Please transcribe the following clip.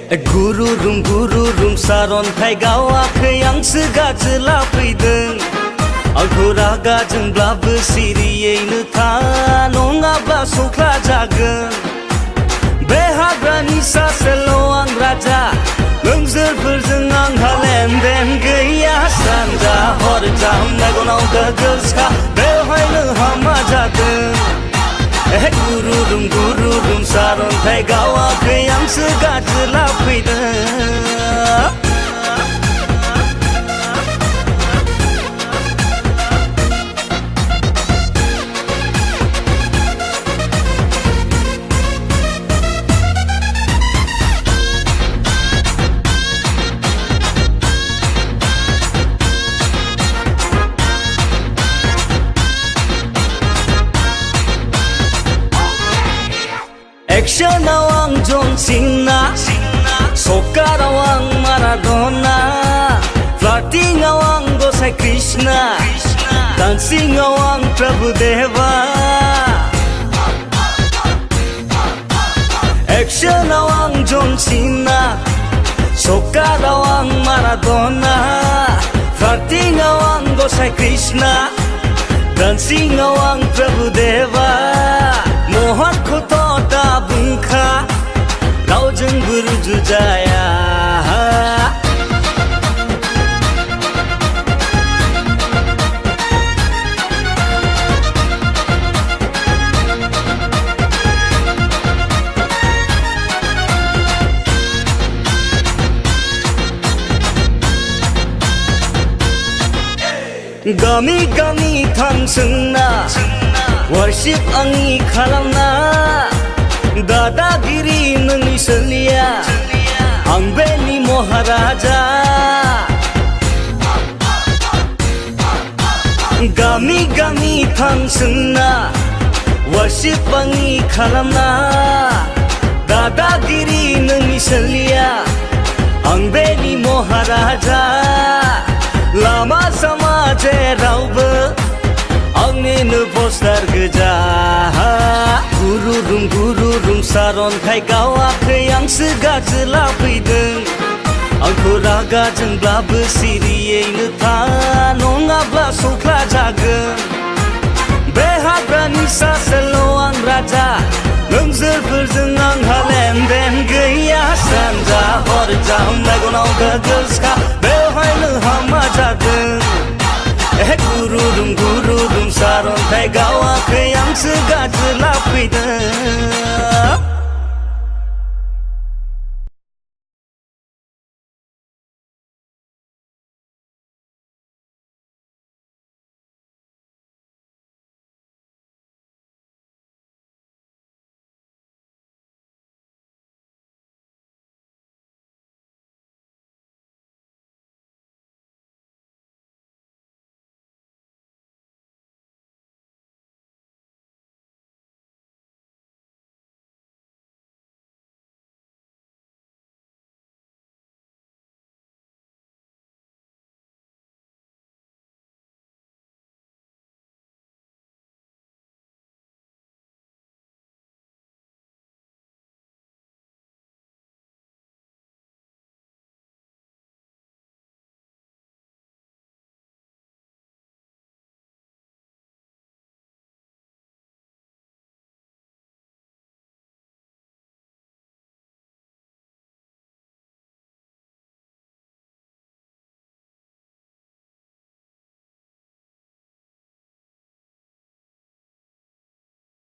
गुरुरुम सारन्थाइ गावाखै आंसो गाजोला फैदों। आंखौ रागा जोंब्लाबो सिरियैनो था नङाब्ला सख्ला जागोन। बे हाग्रानि सासेल' आं राजा नोंसोरफोरजों आंहा लेनदेन गैया। सानजा हरजा मेगनाव गोग्गोसा बेवहाय नोंहा मा जादों? गुरुरुम सारन्थाइ गावाखै आंसो गाजोला फैदों। एक्शनाव आं जन सिना, सकाराव आं माराडना, फ्लार्टिंआव आं गसाइ कृष्णा, डान्सिंआव आं प्रभुदेवा। एक्शनाव आं जन सिना, सकाराव आं माराडना, फ्लार्टिंआव आं गसाइ कृष्णा, डान्सिंआव आं प्रभुदेवा। महरखौथ' दा बुंखा रावजोंबो रुजुजाया। गामि गामि थांसोंना वर्शिप आंनि खालामना। दादागिरि नोंनि सोलिया आं बेनि महाराजा। गामि गामि थांसोंना वर्शिप आंनि खालामना। दादागिरि नोंनि सोलिया आं बेनि महाराजा। लामा सामा जेरावबो आंनिनो पस्टार गोजा। गुरुरुम सारन्थाइ गावाखै आंसो गाजोला फैदों। आंखौ रागा जोंब्लाबो सिरियैनो था नङाब्ला सख्ला जागोन। बे हाग्रानि सासेल' आं राजा नोंसोरफोरजों आंहा लेनदेन गैया। सानजा हरजा मेगनाव गोग्गोसा बेवहाय नोंहा मा जादों? गुरुरुम सारन्थाइ गावाखै आंसो गाजोला फैदों।